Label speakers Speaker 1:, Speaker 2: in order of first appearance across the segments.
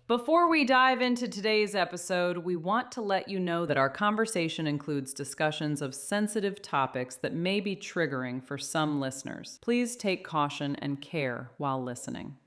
Speaker 1: Before we dive into today's episode, we want to let you know that our conversation includes discussions of sensitive topics that may be triggering for some listeners. Please take caution and care while listening.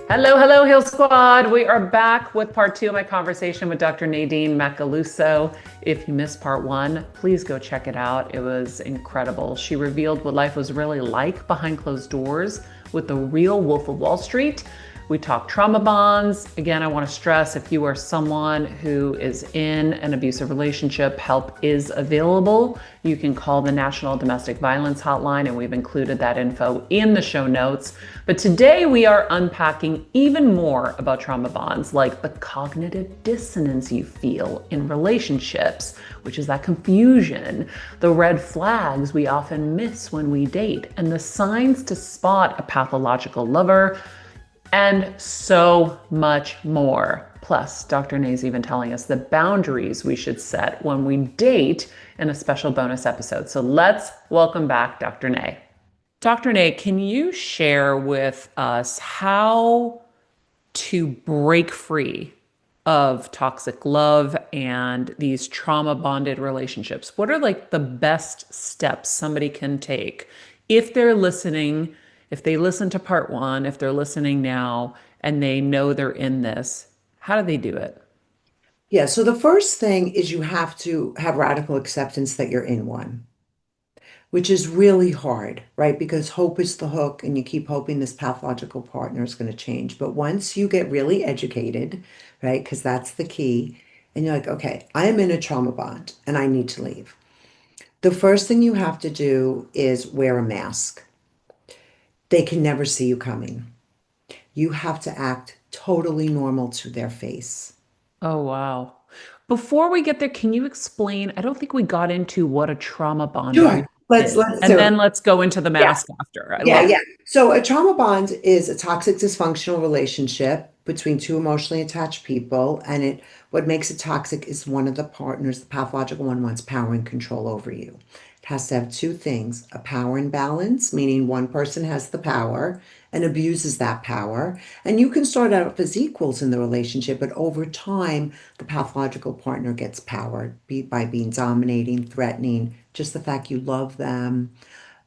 Speaker 1: Hello, hello, Heal Squad. We are back with part 2 of my conversation with Dr. Nadine Macaluso. If you missed part 1, please go check it out. It was incredible. She revealed what life was really like behind closed doors with the real Wolf of Wall Street. We talked trauma bonds. Again, I want to stress, if you are someone who is in an abusive relationship, help is available. You can call the National Domestic Violence Hotline, and we've included that info in the show notes. But today we are unpacking even more about trauma bonds, like the cognitive dissonance you feel in relationships, which is that confusion, the red flags we often miss when we date, and the signs to spot a pathological lover, and so much more. Plus, Dr. Nay's even telling us the boundaries we should set when we date in a special bonus episode. So let's welcome back Dr. Nay. Dr. Nay, can you share with us how to break free of toxic love and these trauma bonded relationships? What are like the best steps somebody can take if they're listening? If they listen to part 1, if they're listening now and they know they're in this, how do they do it?
Speaker 2: Yeah, so the first thing is you have to have radical acceptance that you're in one, which is really hard, right? Because hope is the hook, and you keep hoping this pathological partner is going to change. But once you get really educated, right? Because that's the key, and you're like, okay, I am in a trauma bond and I need to leave. The first thing you have to do is wear a mask. They can never see you coming. You have to act totally normal to their face.
Speaker 1: Oh, wow. Before we get there, can you explain? I don't think we got into what a trauma bond
Speaker 2: Sure.
Speaker 1: really
Speaker 2: Let's
Speaker 1: is.
Speaker 2: let's
Speaker 1: And
Speaker 2: do.
Speaker 1: then let's go into the
Speaker 2: Yeah.
Speaker 1: mask after. I
Speaker 2: Yeah,
Speaker 1: love
Speaker 2: yeah. So a trauma bond is a toxic dysfunctional relationship between two emotionally attached people, and it what makes it toxic is one of the partners, the pathological one, wants power and control over you. It has to have two things: a power imbalance, meaning one person has the power and abuses that power. And you can start out as equals in the relationship, but over time, the pathological partner gets power by being dominating, threatening, just the fact you love them,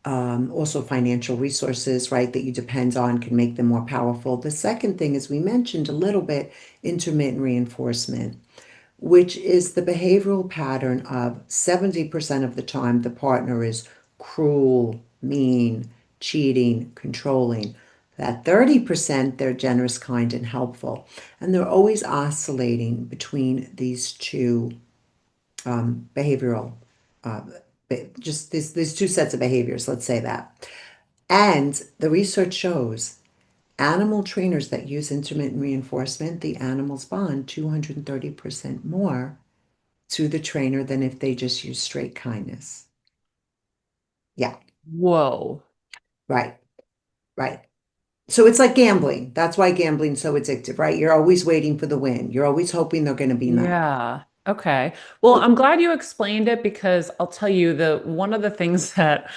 Speaker 2: also financial resources, right, that you depend on can make them more powerful. The second thing, as we mentioned a little bit, intermittent reinforcement, which is the behavioral pattern of 70% of the time the partner is cruel, mean, cheating, controlling. That 30%, they're generous, kind, and helpful. And they're always oscillating between these two behavioral, uh, just these two sets of behaviors, let's say that. And the research shows animal trainers that use intermittent reinforcement, the animals bond 230% more to the trainer than if they just use straight kindness. Yeah,
Speaker 1: Whoa.
Speaker 2: right, right. So it's like gambling. That's why gambling's so addictive, right? You're always waiting for the win. You're always hoping they're going to be nice.
Speaker 1: Yeah. Okay. Well, I'm glad you explained it because I'll tell you the one of the things that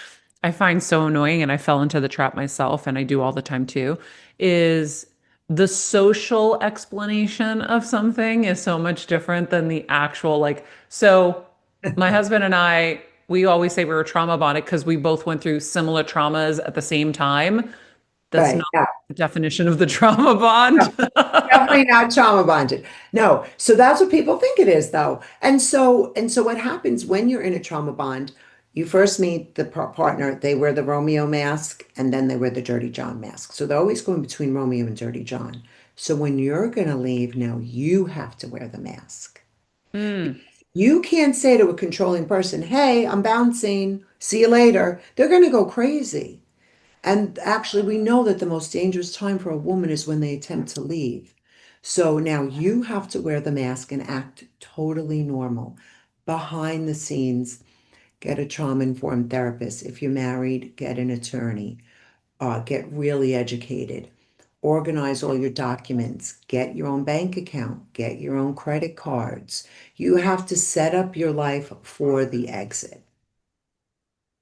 Speaker 1: I find so annoying, and I fell into the trap myself, and I do all the time too, is the social explanation of something is so much different than the actual, like, so my husband and I, we always say we were trauma bonded because we both went through similar traumas at the same time. That's
Speaker 2: Right.
Speaker 1: not
Speaker 2: Yeah.
Speaker 1: the definition of the trauma
Speaker 2: No,
Speaker 1: bond.
Speaker 2: definitely not trauma bonded. No. So that's what people think it is, though. And so what happens when you're in a trauma bond, you first meet the partner, they wear the Romeo mask, and then they wear the Dirty John mask. So they're always going between Romeo and Dirty John. So when you're going to leave, now you have to wear the mask.
Speaker 1: Mm.
Speaker 2: You can't say to a controlling person, "Hey, I'm bouncing. See you later." They're going to go crazy. And actually, we know that the most dangerous time for a woman is when they attempt to leave. So now you have to wear the mask and act totally normal. Behind the scenes, get a trauma-informed therapist. If you're married, get an attorney. Get really educated. Organize all your documents. Get your own bank account. Get your own credit cards. You have to set up your life for the exit.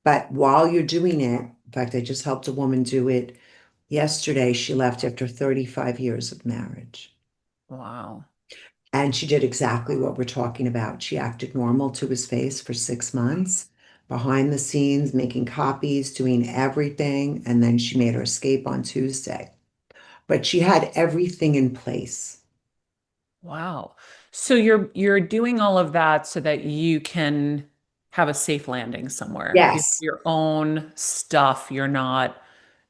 Speaker 2: But while you're doing it, in fact, I just helped a woman do it Yesterday, she left after 35 years of marriage.
Speaker 1: Wow.
Speaker 2: And she did exactly what we're talking about. She acted normal to his face for 6 months, behind the scenes, making copies, doing everything. And then she made her escape on Tuesday. But she had everything in place.
Speaker 1: Wow. So you're doing all of that so that you can have a safe landing somewhere. You have
Speaker 2: Yes.
Speaker 1: your own stuff. You're not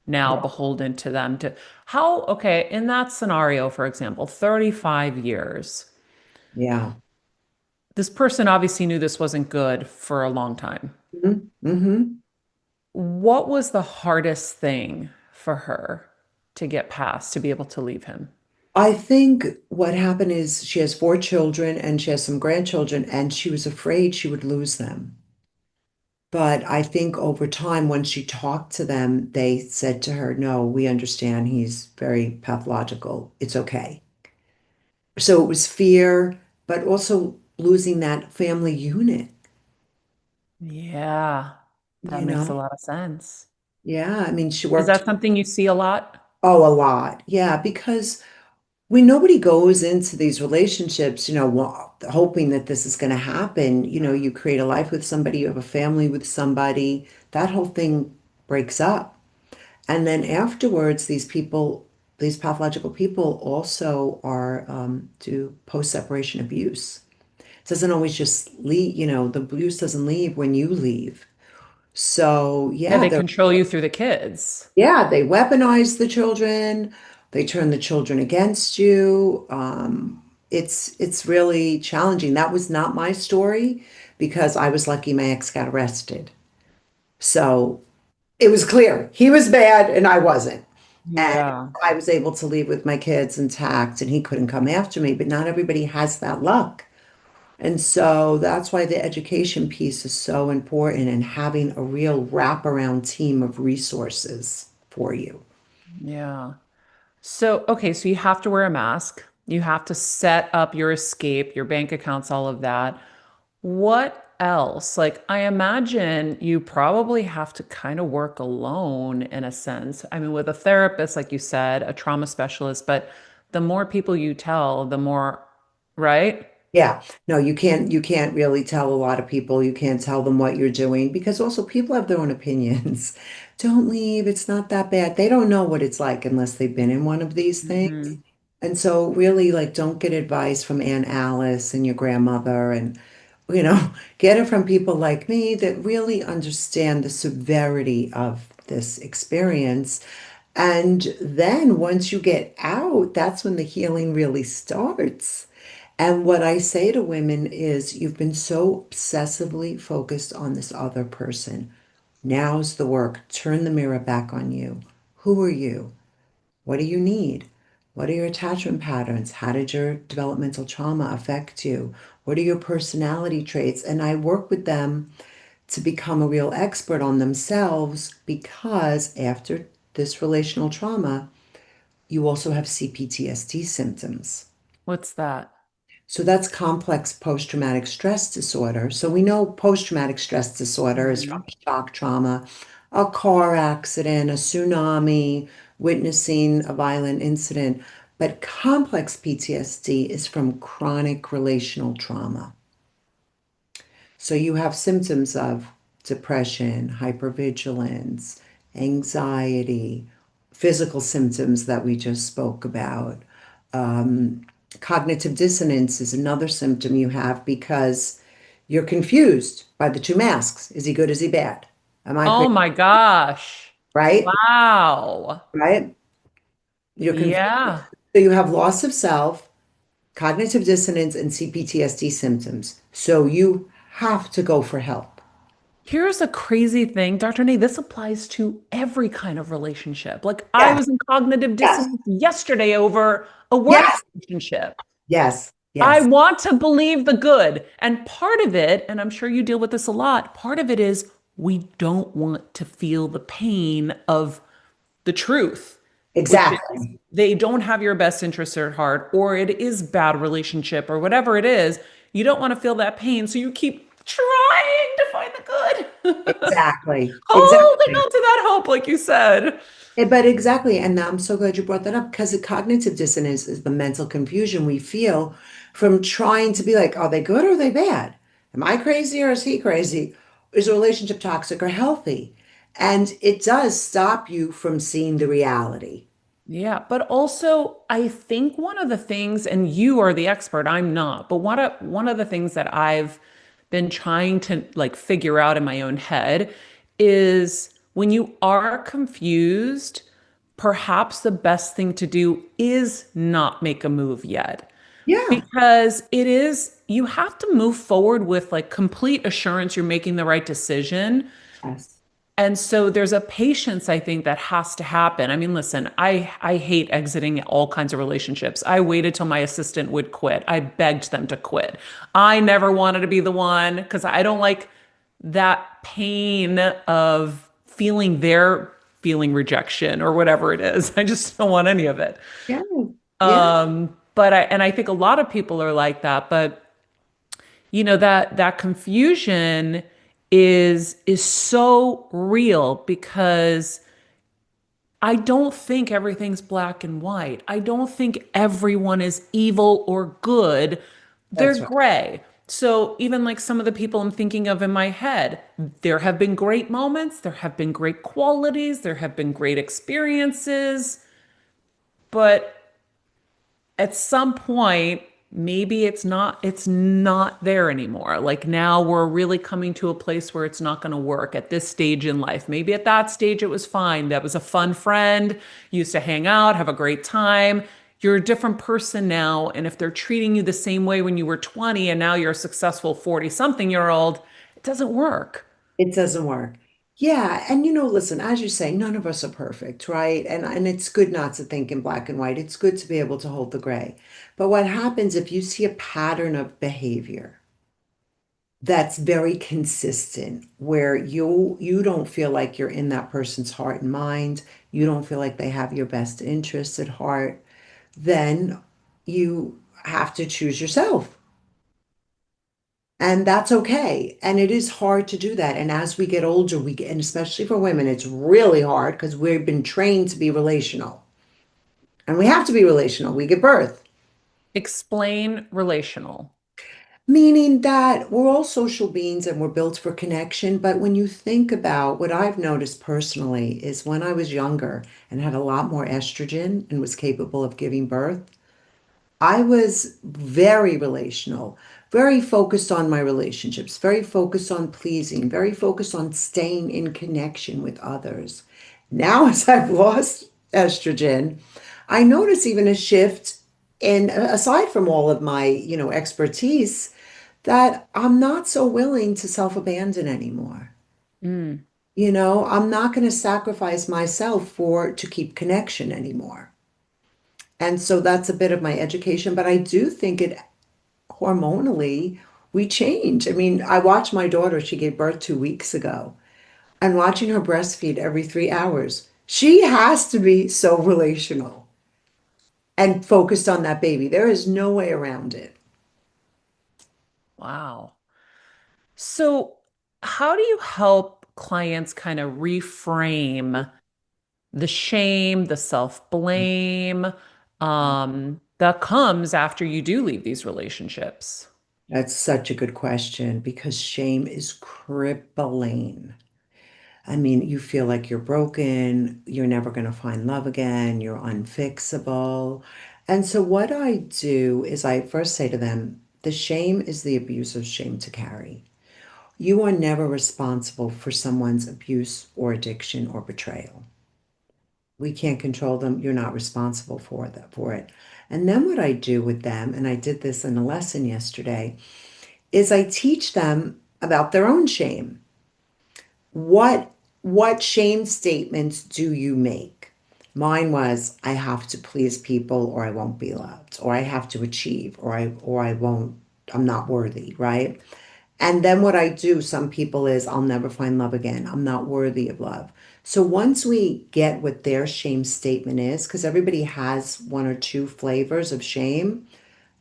Speaker 1: now beholden to them to how, okay, in that scenario, for example, 35 years.
Speaker 2: Yeah.
Speaker 1: This person obviously knew this wasn't good for a long time.
Speaker 2: Mm-hmm.
Speaker 1: What was the hardest thing for her to get past, to be able to leave him?
Speaker 2: I think what happened is she has 4 children and she has some grandchildren, and she was afraid she would lose them. But I think over time, when she talked to them, they said to her, no, we understand he's very pathological. It's okay. So it was fear, but also losing that family unit,
Speaker 1: Yeah, that
Speaker 2: you
Speaker 1: makes a
Speaker 2: know?
Speaker 1: lot of sense.
Speaker 2: Yeah, I mean, she
Speaker 1: Is
Speaker 2: worked,
Speaker 1: that something you see a lot?
Speaker 2: oh, a lot. Yeah, because nobody goes into these relationships, hoping that this is going to happen. You create a life with somebody, you have a family with somebody, that whole thing breaks up. And then afterwards, these pathological people also are do post-separation abuse. It doesn't always just leave, the abuse doesn't leave when you leave. So
Speaker 1: Yeah,
Speaker 2: yeah,
Speaker 1: they control you through the kids.
Speaker 2: they weaponize the children. They turn the children against you. It's really challenging. That was not my story because I was lucky my ex got arrested. So it was clear he was bad and I wasn't. And
Speaker 1: Yeah.
Speaker 2: I was able to leave with my kids intact and he couldn't come after me, but not everybody has that luck. And so that's why the education piece is so important and having a real wraparound team of resources for you.
Speaker 1: Yeah. So, okay, so you have to wear a mask. You have to set up your escape, your bank accounts, all of that. What else? Like, I imagine you probably have to kind of work alone in a sense. I mean, with a therapist, like you said, a trauma specialist, but the more people you tell, the more, right?
Speaker 2: Yeah, no, you can't really tell a lot of people. You can't tell them what you're doing because also people have their own opinions. Don't leave, it's not that bad. They don't know what it's like unless they've been in one of these things.
Speaker 1: Hmm.
Speaker 2: And so really like don't get advice from Aunt Alice and your grandmother and you know, get it from people like me that really understand the severity of this experience. And then once you get out, that's when the healing really starts. And what I say to women is, you've been so obsessively focused on this other person. Now's the work. Turn the mirror back on you. Who are you? What do you need? What are your attachment patterns? How did your developmental trauma affect you? What are your personality traits? And I work with them to become a real expert on themselves because after this relational trauma, you also have CPTSD symptoms.
Speaker 1: What's that?
Speaker 2: So that's complex post-traumatic stress disorder. So we know post-traumatic stress disorder is from
Speaker 1: Hmm.
Speaker 2: shock trauma, a car accident, a tsunami, witnessing a violent incident. But complex PTSD is from chronic relational trauma. So you have symptoms of depression, hypervigilance, anxiety, physical symptoms that we just spoke about. Um, Cognitive dissonance is another symptom you have because you're confused by the two masks. Is he good? Is he bad? Am I
Speaker 1: Oh
Speaker 2: crazy?
Speaker 1: my gosh.
Speaker 2: Right?
Speaker 1: Wow.
Speaker 2: Right? You're confused.
Speaker 1: Yeah.
Speaker 2: So you have loss of self, cognitive dissonance, and CPTSD symptoms. So you have to go for help.
Speaker 1: Here's a crazy thing, Dr. Nay, this applies to every kind of relationship. Like I
Speaker 2: Yes,
Speaker 1: was in cognitive
Speaker 2: yes,
Speaker 1: dissonance yesterday over a work
Speaker 2: yes,
Speaker 1: relationship.
Speaker 2: yes,
Speaker 1: I
Speaker 2: yes.
Speaker 1: want to believe the good. And part of it, and I'm sure you deal with this a lot, part of it is we don't want to feel the pain of the truth, which is
Speaker 2: Exactly.
Speaker 1: they don't have your best interest at heart, or it is bad relationship, or whatever it is. You don't want to feel that pain, so you keep trying to find the good,
Speaker 2: Exactly.
Speaker 1: holding
Speaker 2: Exactly.
Speaker 1: on to that hope, like you said.
Speaker 2: But exactly, and I'm so glad you brought that up because the cognitive dissonance is the mental confusion we feel from trying to be like, are they good or are they bad? Am I crazy or is he crazy? Is a relationship toxic or healthy? And it does stop you from seeing the reality.
Speaker 1: Yeah, but also I think one of the things, and you are the expert, I'm not, but one of the things that I've been trying to like figure out in my own head is when you are confused, perhaps the best thing to do is not make a move yet.
Speaker 2: Yeah.
Speaker 1: Because it is, you have to move forward with like complete assurance you're making the right decision.
Speaker 2: Yes.
Speaker 1: And so there's a patience I think that has to happen. I mean, listen, I hate exiting all kinds of relationships. I waited till my assistant would quit. I begged them to quit. I never wanted to be the one because I don't like that pain of feeling their feeling rejection or whatever it is. I just don't want any of it.
Speaker 2: Yeah. Yeah.
Speaker 1: But I think a lot of people are like that, but that confusion is so real because I don't think everything's black and white. I don't think everyone is evil or good. They're
Speaker 2: That's right.
Speaker 1: gray. So even like some of the people I'm thinking of in my head, there have been great moments, there have been great qualities, there have been great experiences, but at some point maybe it's not there anymore. Like now we're really coming to a place where it's not going to work at this stage in life. Maybe at that stage it was fine, that was a fun friend, used to hang out, have a great time. You're a different person now, and if they're treating you the same way when you were 20 and now you're a successful 40 something year old, it doesn't work.
Speaker 2: It doesn't work. Yeah, and listen, as you say, none of us are perfect, right? And it's good not to think in black and white. It's good to be able to hold the gray. But what happens if you see a pattern of behavior that's very consistent, where you don't feel like you're in that person's heart and mind, you don't feel like they have your best interests at heart, then you have to choose yourself. And that's okay. And it is hard to do that. And as we get older, and especially for women, it's really hard because we've been trained to be relational. And we have to be relational. We give birth,
Speaker 1: Explain relational.
Speaker 2: meaning that we're all social beings and we're built for connection. But when you think about what I've noticed personally is when I was younger and had a lot more estrogen and was capable of giving birth, I was very relational, very focused on my relationships, very focused on pleasing, very focused on staying in connection with others. Now, as I've lost estrogen, I notice even a shift in, aside from all of my, expertise, that I'm not so willing to self-abandon anymore.
Speaker 1: Mm.
Speaker 2: I'm not going to sacrifice myself to keep connection anymore. And so that's a bit of my education, but I do think it hormonally we change. I mean, I watched my daughter, she gave birth 2 weeks ago, and watching her breastfeed every 3 hours, she has to be so relational and focused on that baby. There is no way around it.
Speaker 1: Wow. So, how do you help clients kind of reframe the shame, the self-blame, that comes after you do leave these relationships?
Speaker 2: That's such a good question because shame is crippling. I mean, you feel like you're broken, you're never going to find love again, you're unfixable. And so, what I do is I first say to them, the shame is the abuse of shame to carry. You are never responsible for someone's abuse or addiction or betrayal. We can't control them. You're not responsible for it. And then what I do with them, and I did this in a lesson yesterday, is I teach them about their own shame. What what shame statements do you make? Mine was I have to please people or I won't be loved, or I have to achieve, or I won't, I'm not worthy, right? And then what I do, some people is I'll never find love again. I'm not worthy of love. So once we get what their shame statement is, because everybody has one or two flavors of shame,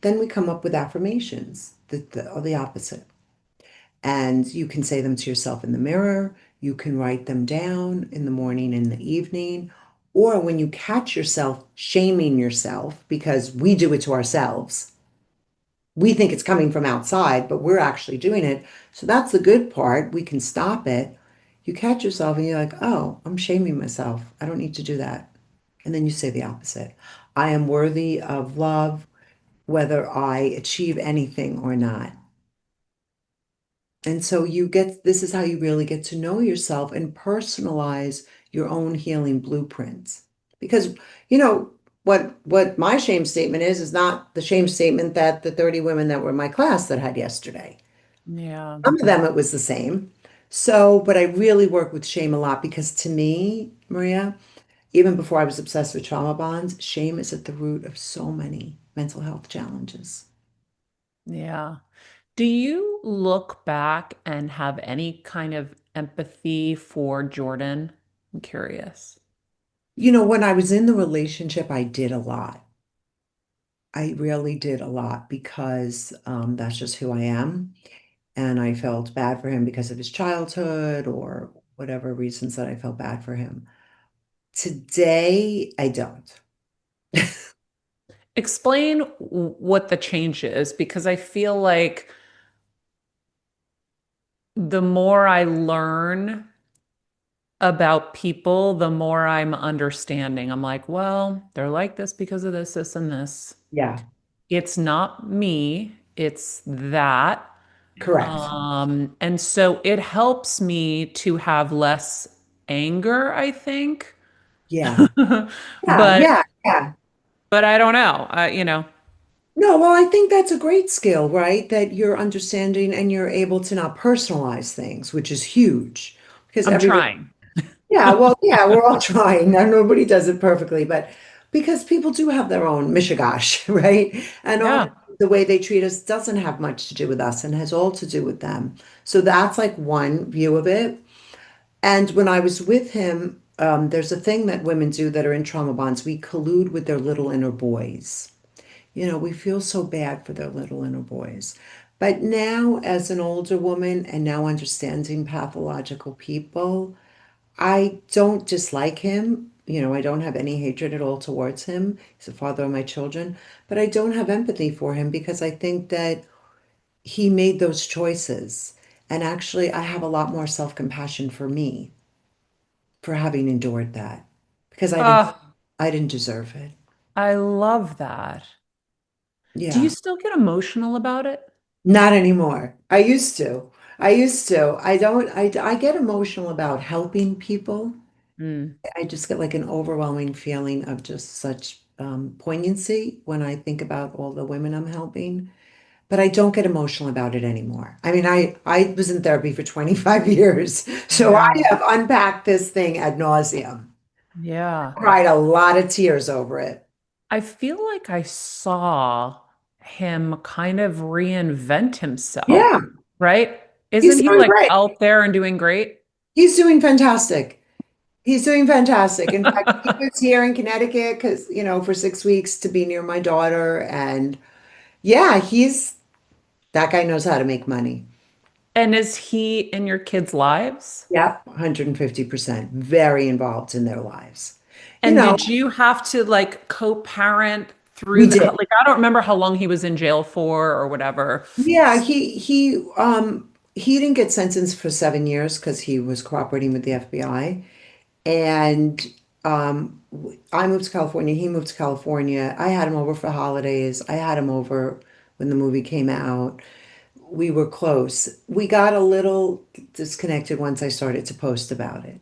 Speaker 2: then we come up with affirmations, or the opposite. And you can say them to yourself in the mirror. You can write them down in the morning, in the evening, or when you catch yourself shaming yourself because we do it to ourselves. We think it's coming from outside, but we're actually doing it. So that's the good part. We can stop it. You catch yourself and you're like, oh, I'm shaming myself. I don't need to do that. And then you say the opposite. I am worthy of love, whether I achieve anything or not. And so this is how you really get to know yourself and personalize your own healing blueprints. Because, you know, what my shame statement is not the shame statement that the 30 women that were in my class that had yesterday.
Speaker 1: Yeah.
Speaker 2: Some of them it was the same. So, but I really work with shame a lot because to me, Maria, even before I was obsessed with trauma bonds, shame is at the root of so many mental health challenges.
Speaker 1: Yeah. Do you look back and have any kind of empathy for Jordan? I'm curious.
Speaker 2: You know, when I was in the relationship, I did a lot. I really did a lot because that's just who I am. And I felt bad for him because of his childhood or whatever reasons that I felt bad for him. Today, I don't.
Speaker 1: Explain what the change is because I feel like the more I learn about people, the more I'm understanding. I'm like, well, they're like this because of this, this, and this.
Speaker 2: Yeah,
Speaker 1: It's not me, it's that.
Speaker 2: correct.
Speaker 1: And so it helps me to have less anger, I think.
Speaker 2: Yeah, yeah,
Speaker 1: But
Speaker 2: yeah, yeah.
Speaker 1: I don't know.
Speaker 2: No, well, I think that's a great skill, right? That you're understanding and you're able to not personalize things, which is huge because
Speaker 1: I'm
Speaker 2: everybody,
Speaker 1: trying.
Speaker 2: yeah, well, yeah, we're all trying. Now, nobody does it perfectly, but because people do have their own mishigash, right? And often
Speaker 1: Yeah.
Speaker 2: the way they treat us doesn't have much to do with us and has all to do with them. So that's like one view of it. And when I was with him, there's a thing that women do that are in trauma bonds. We collude with their little inner boys. You know, we feel so bad for their little inner boys. But now, as an older woman and now understanding pathological people, I don't dislike him. You know, I don't have any hatred at all towards him. He's the father of my children, but I don't have empathy for him because I think that he made those choices. And actually, I have a lot more self-compassion for me for having endured that because
Speaker 1: Oh,
Speaker 2: I didn't deserve it.
Speaker 1: I love that. Do you
Speaker 2: Yeah.
Speaker 1: still get emotional about it?
Speaker 2: Not anymore. I used to. I used to. I don't, I get emotional about helping people.
Speaker 1: Mm,
Speaker 2: I just get like an overwhelming feeling of just such poignancy when I think about all the women I'm helping. But I don't get emotional about it anymore. I mean, I was in therapy for 25 years, so I
Speaker 1: yeah.
Speaker 2: have unpacked this thing ad nauseum.
Speaker 1: Yeah.
Speaker 2: Cried a lot of tears over it.
Speaker 1: I feel like I saw him kind of reinvent himself,
Speaker 2: Yeah,
Speaker 1: right? Isn't
Speaker 2: he's
Speaker 1: he
Speaker 2: doing
Speaker 1: like
Speaker 2: great.
Speaker 1: out there and doing great?
Speaker 2: He's doing fantastic. He's doing fantastic. In fact, he was here in Connecticut because, you know, for 6 weeks to be near my daughter. And yeah, that guy knows how to make money.
Speaker 1: And is he in your kids' lives?
Speaker 2: Yep, 150%. Very involved in their lives. You
Speaker 1: And
Speaker 2: know,
Speaker 1: did you have to like co-parent through
Speaker 2: we
Speaker 1: the,
Speaker 2: did.
Speaker 1: like, I don't remember how long he was in jail for or whatever.
Speaker 2: Yeah, he didn't get sentenced for 7 years because he was cooperating with the FBI. And I moved to California. He moved to California. I had him over for holidays. I had him over when the movie came out. We were close. We got a little disconnected once I started to post about it.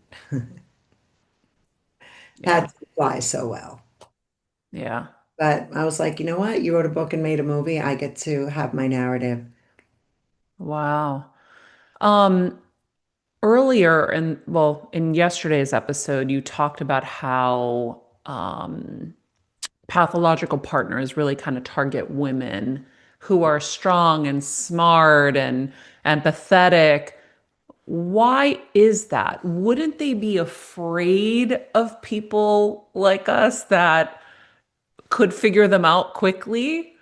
Speaker 1: Yeah.
Speaker 2: That didn't fly so well.
Speaker 1: Yeah.
Speaker 2: But I was like, you know what? You wrote a book and made a movie. I get to have my narrative.
Speaker 1: Wow. Um, Earlier in yesterday's episode, you talked about how pathological partners really kind of target women who are strong and smart and empathetic. Why is that? Wouldn't they be afraid of people like us that could figure them out quickly?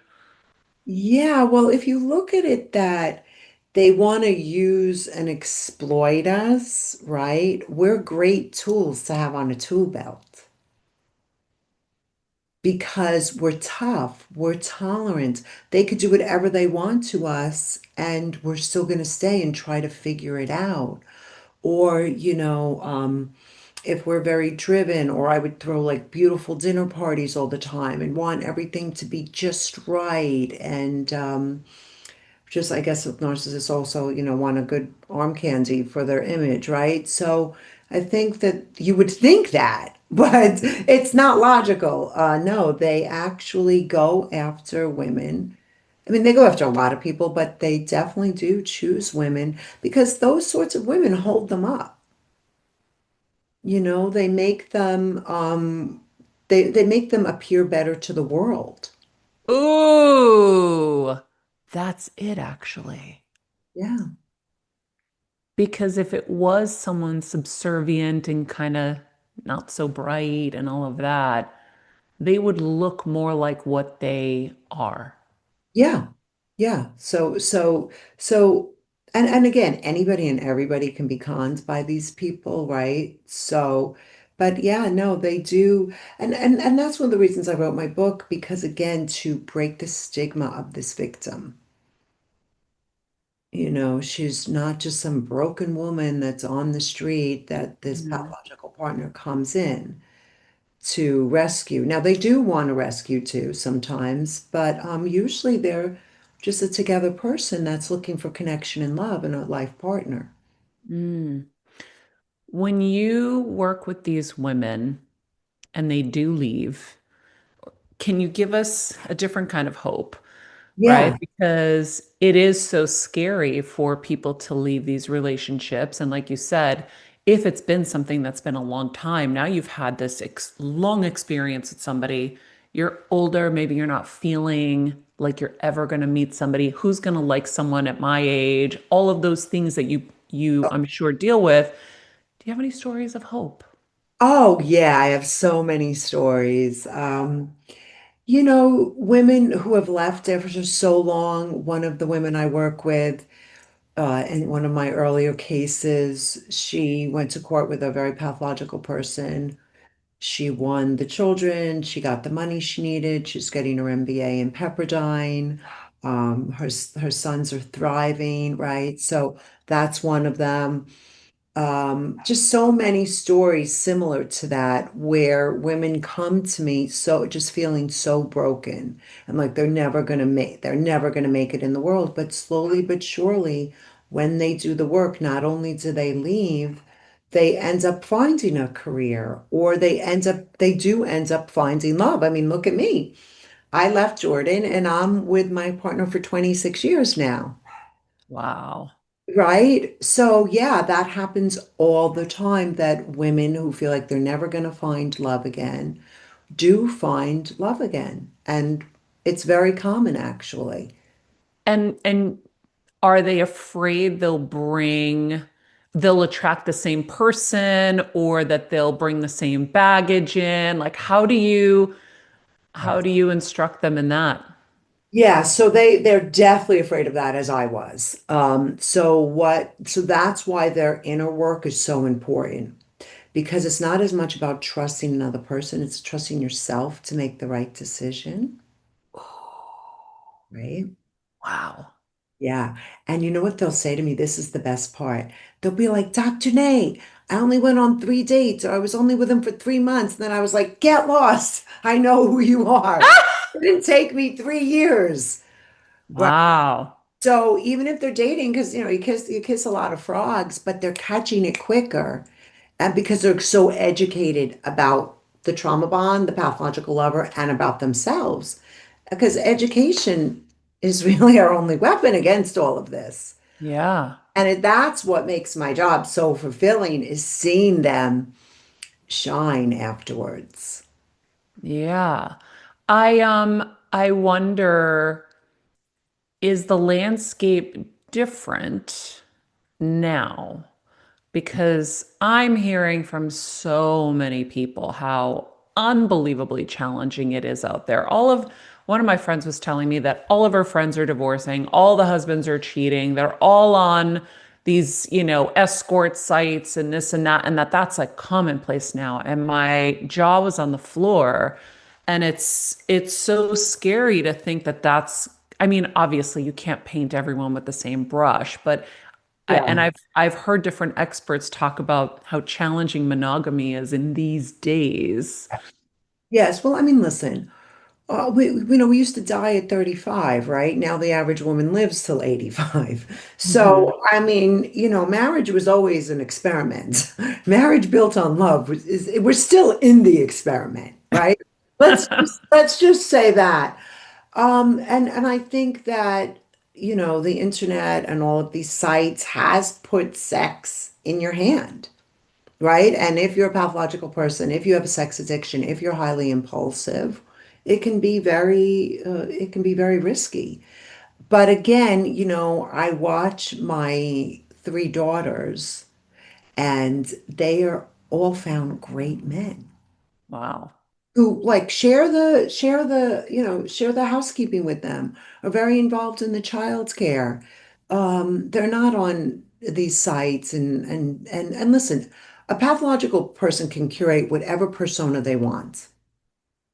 Speaker 2: Yeah, well, if you look at it that they want to use and exploit us, right? We're great tools to have on a tool belt. because we're tough, we're tolerant. They could do whatever they want to us, and we're still going to stay and try to figure it out. Or, if we're very driven, or I would throw like beautiful dinner parties all the time and want everything to be just right. And just, I guess, narcissists also, want a good arm candy for their image, right? So I think that you would think that, but it's not logical. No, they actually go after women. I mean, they go after a lot of people, but they definitely do choose women because those sorts of women hold them up. They make them they make them appear better to the world.
Speaker 1: Ooh, that's it actually.
Speaker 2: Yeah.
Speaker 1: Because if it was someone subservient and kind of not so bright and all of that, they would look more like what they are.
Speaker 2: Yeah. Yeah. So and again, anybody and everybody can be conned by these people, right? So, but yeah, no, they do. And that's one of the reasons I wrote my book, because again, to break the stigma of this victim. She's not just some broken woman that's on the street that this
Speaker 1: Mhm.
Speaker 2: pathological partner comes in to rescue. Now, they do want to rescue too sometimes, but usually they're just a together person that's looking for connection and love and a life partner.
Speaker 1: Mm. When you work with these women and they do leave, can you give us a different kind of hope? Right?
Speaker 2: Yeah.
Speaker 1: Because it is so scary for people to leave these relationships. And like you said, if it's been something that's been a long time, now you've had this long experience with somebody, you're older, maybe you're not feeling like you're ever going to meet somebody who's going to like someone at my age, all of those things that you I'm sure deal with. Do you have any stories of hope?
Speaker 2: Oh, yeah, I have so many stories. Women who have left after so long. One of the women I work with, in one of my earlier cases, she went to court with a very pathological person. She won the children. She got the money she needed. She's getting her MBA in Pepperdine. Her sons are thriving, right? So that's one of them. Just so many stories similar to that where women come to me so just feeling so broken and like they're never gonna make it in the world. But slowly but surely, when they do the work, not only do they leave, they end up finding a career, or they do end up finding love. I mean, look at me. I left Jordan and I'm with my partner for 26 years now.
Speaker 1: Wow.
Speaker 2: Right? So, yeah, that happens all the time, that women who feel like they're never going to find love again do find love again. And it's very common, actually.
Speaker 1: And are they afraid they'll attract the same person or that they'll bring the same baggage in? Like how
Speaker 2: Yes.
Speaker 1: do you instruct them in that?
Speaker 2: Yeah, so they're definitely afraid of that, as I was. So that's why their inner work is so important, because it's not as much about trusting another person, it's trusting yourself to make the right decision, right?
Speaker 1: Wow.
Speaker 2: Yeah. And you know what they'll say to me? This is the best part. They'll be like, Dr. Nate, I only went on 3 dates, or I was only with him for 3 months. And then I was like, get lost. I know who you are. It didn't take me 3 years. Right.
Speaker 1: Wow.
Speaker 2: So even if they're dating, because you kiss a lot of frogs, but they're catching it quicker. And because they're so educated about the trauma bond, the pathological lover, and about themselves. Because education is really our only weapon against all of this.
Speaker 1: Yeah.
Speaker 2: That's what makes my job so fulfilling, is seeing them shine afterwards.
Speaker 1: Yeah. I wonder, is the landscape different now? Because I'm hearing from so many people how unbelievably challenging it is out there. One of my friends was telling me that all of her friends are divorcing, all the husbands are cheating, they're all on these, escort sites and this and that, and that's like commonplace now. And my jaw was on the floor And it's so scary to think that that's, I mean, obviously you can't paint everyone with the same brush, but and
Speaker 2: Yeah.
Speaker 1: I've heard different experts talk about how challenging monogamy is in these days.
Speaker 2: Yes. Well, I mean, listen, we used to die at 35, right? Now the average woman lives till 85.
Speaker 1: Mhm.
Speaker 2: So, I mean, marriage was always an experiment. Marriage built on love we're still in the experiment, right? Let's just say that. And I think that, the internet and all of these sites has put sex in your hand, right? And if you're a pathological person, if you have a sex addiction, if you're highly impulsive, it can be very risky. But again, I watch my three daughters and they are all found great men
Speaker 1: Wow.
Speaker 2: who like share the housekeeping with them, are very involved in the child's care. They're not on these sites and listen, a pathological person can curate whatever persona they want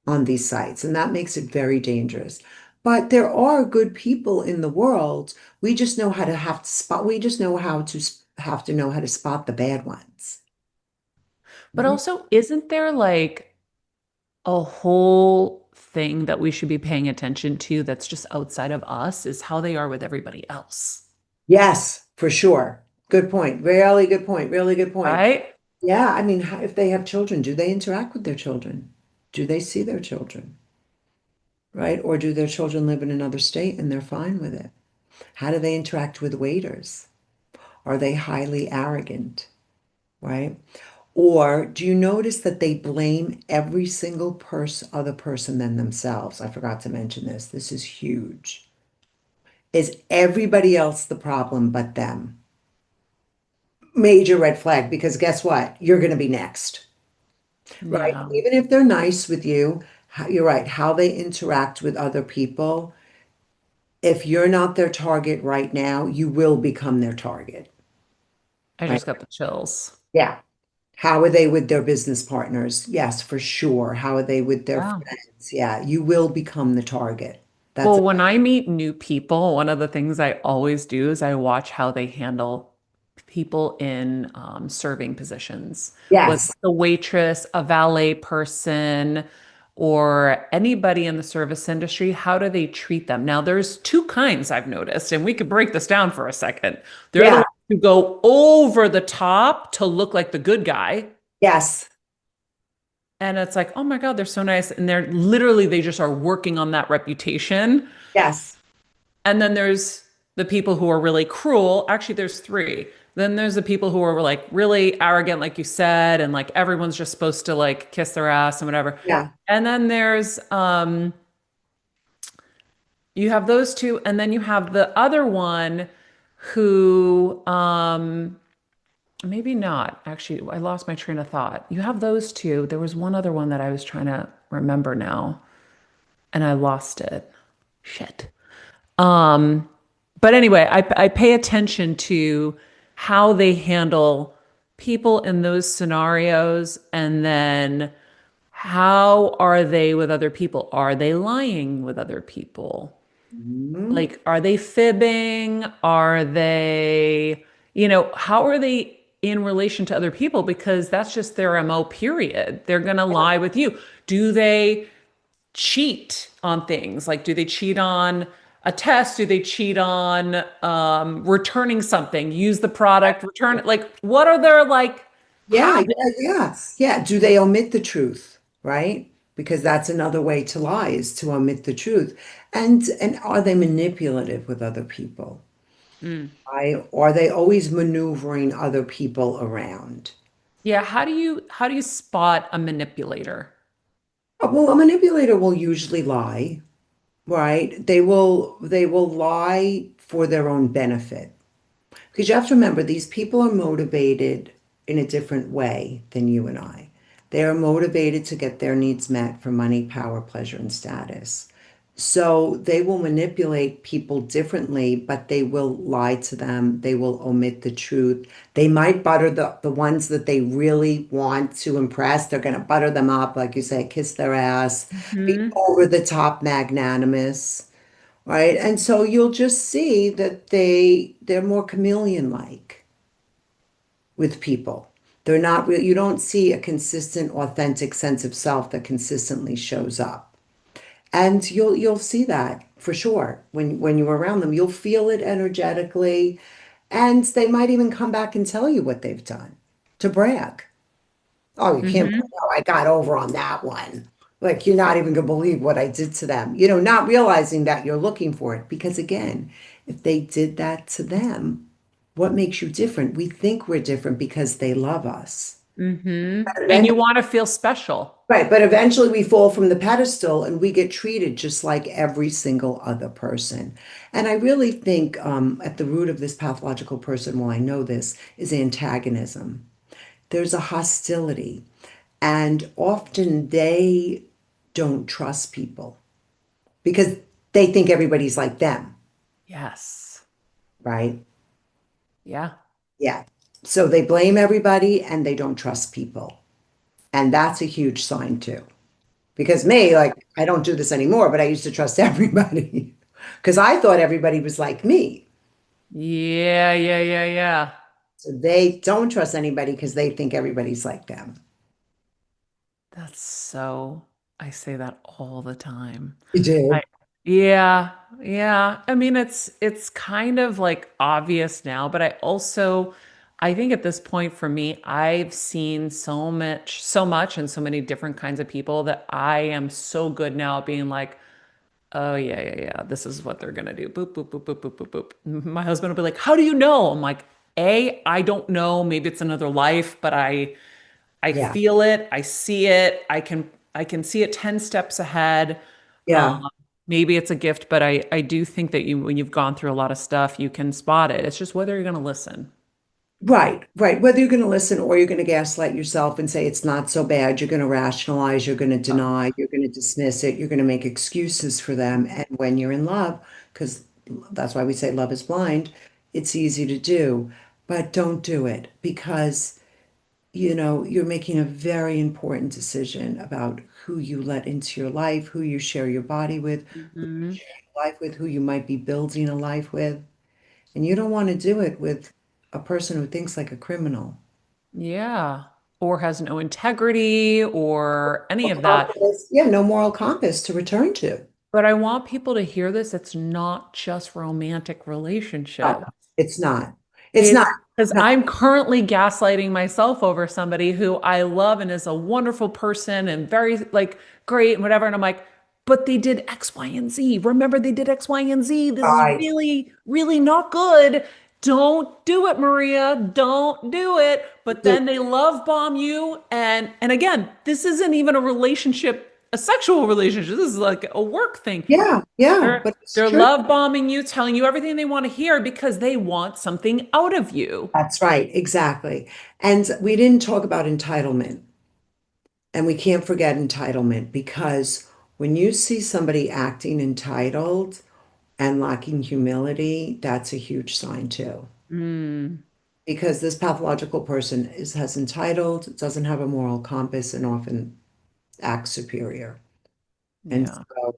Speaker 2: on these sites, and that makes it very dangerous. But there are good people in the world. We just know how to have to spot, we just know how to have to know how to spot the bad ones.
Speaker 1: But also, isn't there like a whole thing that we should be paying attention to that's just outside of us is how they are with everybody else,
Speaker 2: Yes, for sure. Good point. Really good point. Really good point.
Speaker 1: right?
Speaker 2: Yeah, I mean, if they have children, do they interact with their children? Do they see their children, right? Or do their children live in another state and they're fine with it? How do they interact with waiters? Are they highly arrogant, right? Or do you notice that they blame every single other person than themselves? I forgot to mention this. This is huge. Is everybody else the problem but them? Major red flag, because guess what? You're going to be next. Right?
Speaker 1: Yeah.
Speaker 2: Even if they're nice with you, you're right, how they interact with other people. If you're not their target right now, you will become their target,
Speaker 1: I
Speaker 2: right?
Speaker 1: just got the chills.
Speaker 2: Yeah. How are they with their business partners? Yes, for sure. How are they with their
Speaker 1: Yeah.
Speaker 2: friends? Yeah, you will become the target. That's
Speaker 1: Well, when I meet new people, one of the things I always do is I watch how they handle people in serving positions, whether
Speaker 2: yes,
Speaker 1: it's a waitress, a valet person, or anybody in the service industry. How do they treat them? Now, there's two kinds I've noticed, and we could break this down for a second. They're the
Speaker 2: yeah,
Speaker 1: ones who go over the top to look like the good guy.
Speaker 2: yes,
Speaker 1: And it's like, oh my God, they're so nice. And they're literally, they just are working on that reputation.
Speaker 2: yes,
Speaker 1: And then there's the people who are really cruel. Actually, there's three. Then there's the people who are like really arrogant, like you said, and like everyone's just supposed to like kiss their ass and whatever.
Speaker 2: yeah.
Speaker 1: And then there's you have those two, and then you have the other one who maybe not. Actually, I lost my train of thought. You have those two. There was one other one that I was trying to remember now, and I lost it. Shit. Um, but anyway, I pay attention to how they handle people in those scenarios, and then how are they with other people? Are they lying with other people?
Speaker 2: Mhm.
Speaker 1: Like, are they fibbing? Are they, how are they in relation to other people? Because that's just their MO, period. They're going to lie with you. Do they cheat on things? Like, do they cheat on a test? Do they cheat on returning something? Use the product, return it. Like, what are their like
Speaker 2: Yeah,
Speaker 1: habits?
Speaker 2: yeah, yeah. Yeah. Do they omit the truth, right? Because that's another way to lie is to omit the truth. And are they manipulative with other people?
Speaker 1: Mm.
Speaker 2: Right? Or are they always maneuvering other people around?
Speaker 1: Yeah, how do you spot a manipulator?
Speaker 2: Well, a manipulator will usually lie, right? They will lie for their own benefit. Because you have to remember, these people are motivated in a different way than you and I. They are motivated to get their needs met for money, power, pleasure, and status. So they will manipulate people differently, but they will lie to them. They will omit the truth. They might butter the ones that they really want to impress. They're going to butter them up, like you say, kiss their ass, be
Speaker 1: Hmm.
Speaker 2: over the top magnanimous, right? And so you'll just see that they're more chameleon-like with people. They're not real. You don't see a consistent, authentic sense of self that consistently shows up. And you'll see that for sure when you're around them. You'll feel it energetically, and they might even come back and tell you what they've done to brag. Oh, you can't believe
Speaker 1: Hmm.
Speaker 2: how I got over on that one. Like you're not even gonna believe what I did to them. Not realizing that you're looking for it. Because again, if they did that to them, what makes you different? We think we're different because they love us.
Speaker 1: Hmm. And
Speaker 2: And
Speaker 1: you want to feel special.
Speaker 2: right, but eventually we fall from the pedestal and we get treated just like every single other person. And I really think at the root of this pathological person, well, I know this, is antagonism. There's a hostility, and often they don't trust people because they think everybody's like them,
Speaker 1: Yes.
Speaker 2: right?
Speaker 1: Yeah.
Speaker 2: Yeah. So they blame everybody and they don't trust people. And that's a huge sign too. Because me, like, I don't do this anymore, but I used to trust everybody because I thought everybody was like me.
Speaker 1: Yeah, yeah, yeah, yeah.
Speaker 2: So they don't trust anybody because they think everybody's like them.
Speaker 1: That's so, I say that all the time.
Speaker 2: You
Speaker 1: I
Speaker 2: do?
Speaker 1: yeah, yeah. I mean it's kind of like obvious now, but I think at this point for me, I've seen so much and so many different kinds of people that I am so good now at being like, oh yeah, yeah, yeah, this is what they're gonna do. Boop, boop, boop, boop, boop, boop, boop. My husband will be like, how do you know? I'm like, I don't know. Maybe it's another life, but I
Speaker 2: Yeah.
Speaker 1: feel it, I see it, I can see it 10 steps ahead. Um,
Speaker 2: Yeah.
Speaker 1: maybe it's a gift, but I do think that when you've gone through a lot of stuff, you can spot it. It's just whether you're going to listen.
Speaker 2: Right, right. Whether you're going to listen or you're going to gaslight yourself and say it's not so bad, you're going to rationalize, you're going to deny, you're going to dismiss it, you're going to make excuses for them. And when you're in love, because that's why we say love is blind, it's easy to do, but don't do it because you're making a very important decision about who you let into your life, who you share your body with, who you
Speaker 1: Hmm.
Speaker 2: share your life with, who you might be building a life with. And you don't want to do it with a person who thinks like a criminal.
Speaker 1: Yeah. Or has no integrity or any
Speaker 2: Moral
Speaker 1: of that.
Speaker 2: compass, yeah, no moral compass to return to.
Speaker 1: But I want people to hear this. It's not just romantic
Speaker 2: No,
Speaker 1: relationship.
Speaker 2: it's not. It's not.
Speaker 1: It's because
Speaker 2: No,
Speaker 1: I'm currently gaslighting myself over somebody who I love and is a wonderful person and very like great and whatever. And I'm like, but they did X, Y, and Z. Remember, they did X, Y, and Z. This is
Speaker 2: right.
Speaker 1: really, really not good. Don't do it, Maria. Don't do it. But
Speaker 2: So,
Speaker 1: then they love bomb you. And again, this isn't even a relationship, a sexual relationship. This is like a work thing.
Speaker 2: yeah, yeah,
Speaker 1: They're
Speaker 2: but it's
Speaker 1: they're
Speaker 2: true.
Speaker 1: love bombing you, telling you everything they want to hear because they want something out of you.
Speaker 2: That's right, exactly. And we didn't talk about entitlement. And we can't forget entitlement because when you see somebody acting entitled and lacking humility, that's a huge sign too.
Speaker 1: Mm,
Speaker 2: Because this pathological person has entitled, doesn't have a moral compass, and often acts superior. And
Speaker 1: yeah.
Speaker 2: so,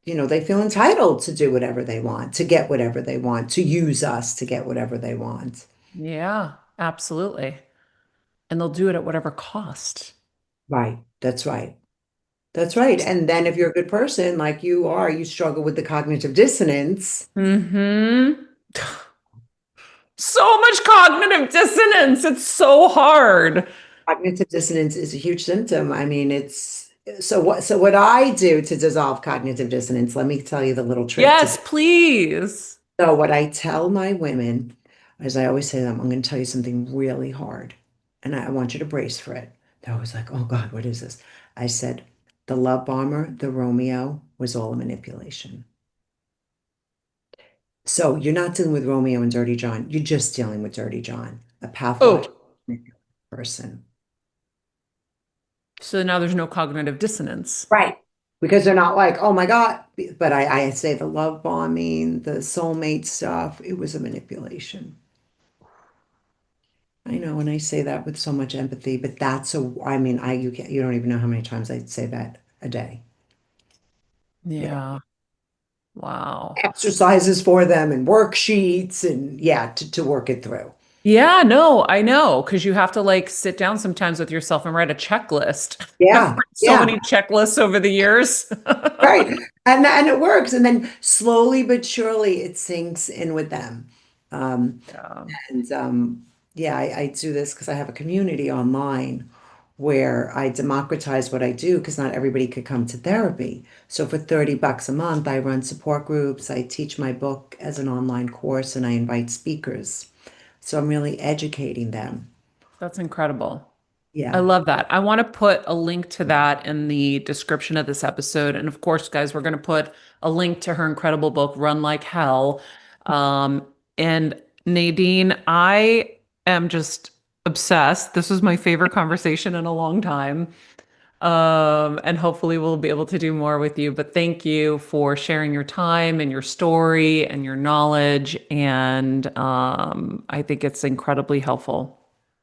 Speaker 2: they feel entitled to do whatever they want, to get whatever they want, to use us to get whatever they want.
Speaker 1: Yeah, absolutely. And they'll do it at whatever cost.
Speaker 2: Right. That's right. That's right. And then if you're a good person like you are, you struggle with the cognitive dissonance.
Speaker 1: Hmm. So much cognitive dissonance. It's so hard.
Speaker 2: Cognitive dissonance is a huge symptom. I mean, it's so what I do to dissolve cognitive dissonance, let me tell you the little trick to do.
Speaker 1: Yes, please.
Speaker 2: So what I tell my women, as I always say to them, I'm going to tell you something really hard, and I want you to brace for it. They're always like, oh God, what is this? I said, the love bomber, the Romeo, was all a manipulation. So you're not dealing with Romeo and Dirty John. You're just dealing with Dirty John, a
Speaker 1: Oh,
Speaker 2: pathological person.
Speaker 1: so now there's no cognitive dissonance.
Speaker 2: Right. because they're not like, oh my God. But I say the love bombing, the soulmate stuff, it was a manipulation. I know, and I say that with so much empathy, but I mean, you don't even know how many times I'd say that a day. Yeah.
Speaker 1: Yeah. Wow.
Speaker 2: Exercises for them and worksheets and yeah, to work it through.
Speaker 1: Yeah, no, I know, because you have to like sit down sometimes with yourself and write a checklist. I've
Speaker 2: Yeah,
Speaker 1: written so
Speaker 2: yeah,
Speaker 1: many checklists over the years.
Speaker 2: right. And it works. And then slowly but surely it sinks in with them. Um,
Speaker 1: Yeah,
Speaker 2: And yeah, I do this because I have a community online where I democratize what I do because not everybody could come to therapy. So for $30 a month, I run support groups, I teach my book as an online course, and I invite speakers. So I'm really educating them.
Speaker 1: that's incredible. I
Speaker 2: Yeah.
Speaker 1: love that. I want to put a link to that in the description of this episode. And of course, guys, we're going to put a link to her incredible book, Run Like Hell. Um, and Nadine, I am just obsessed. This was my favorite conversation in a long time. And hopefully we'll be able to do more with you. But thank you for sharing your time and your story and your knowledge. And I think it's incredibly helpful.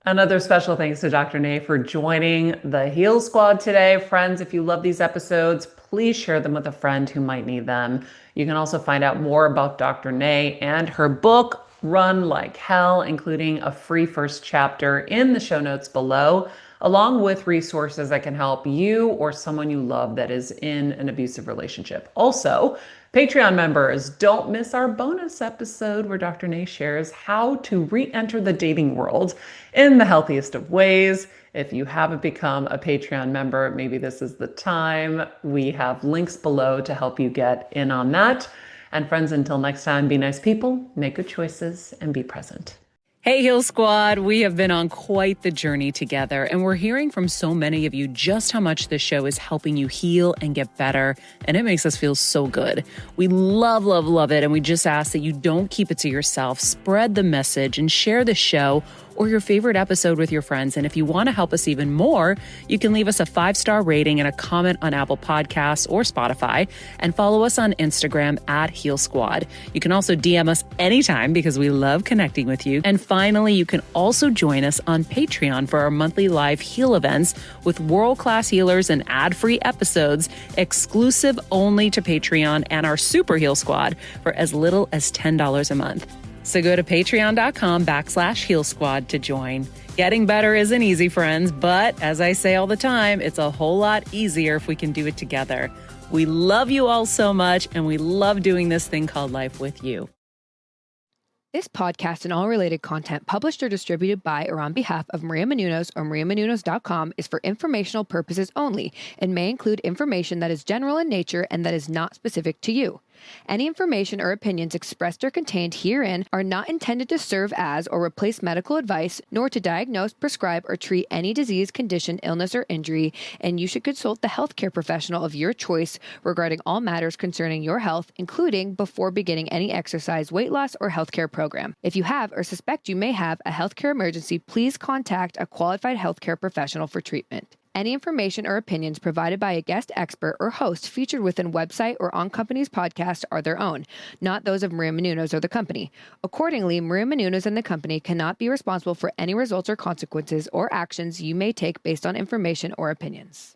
Speaker 1: Another special thanks to Dr. Nay for joining the Heal Squad today. Friends, if you love these episodes, please share them with a friend who might need them. You can also find out more about Dr. Nay and her book, Run Like Hell, including a free first chapter in the show notes below, along with resources that can help you or someone you love that is in an abusive relationship. Also, Patreon members, don't miss our bonus episode where Dr. Nay shares how to re-enter the dating world in the healthiest of ways. If you haven't become a Patreon member, maybe this is the time. We have links below to help you get in on that. And friends, until next time, be nice people, make good choices, and be present. Hey, Heal Squad. We have been on quite the journey together, and we're hearing from so many of you just how much this show is helping you heal and get better, and it makes us feel so good. We love, love, love it, and we just ask that you don't keep it to yourself. Spread the message and share the show or your favorite episode with your friends. And if you want to help us even more, you can leave us a 5-star rating and a comment on Apple Podcasts or Spotify, and follow us on Instagram at Heal Squad. You can also DM us anytime because we love connecting with you. And finally, you can also join us on Patreon for our monthly live heal events with world-class healers and ad-free episodes exclusive only to Patreon and our Super Heal Squad for as little as $10 a month. So go to patreon.com/Heal Squad to join. Getting better isn't easy, friends, but as I say all the time, it's a whole lot easier if we can do it together. We love you all so much, and we love doing this thing called life with you.
Speaker 3: This podcast and all related content published or distributed by or on behalf of Maria Menounos or MariaMenounos.com is for informational purposes only and may include information that is general in nature and that is not specific to you. Any information or opinions expressed or contained herein are not intended to serve as or replace medical advice, nor to diagnose, prescribe, or treat any disease, condition, illness, or injury, and you should consult the healthcare professional of your choice regarding all matters concerning your health, including before beginning any exercise, weight loss, or healthcare program. If you have or suspect you may have a healthcare emergency, please contact a qualified healthcare professional for treatment. Any information or opinions provided by a guest expert or host featured within website or on company's podcast are their own, not those of Maria Menounos or the company. Accordingly, Maria Menounos and the company cannot be responsible for any results or consequences or actions you may take based on information or opinions.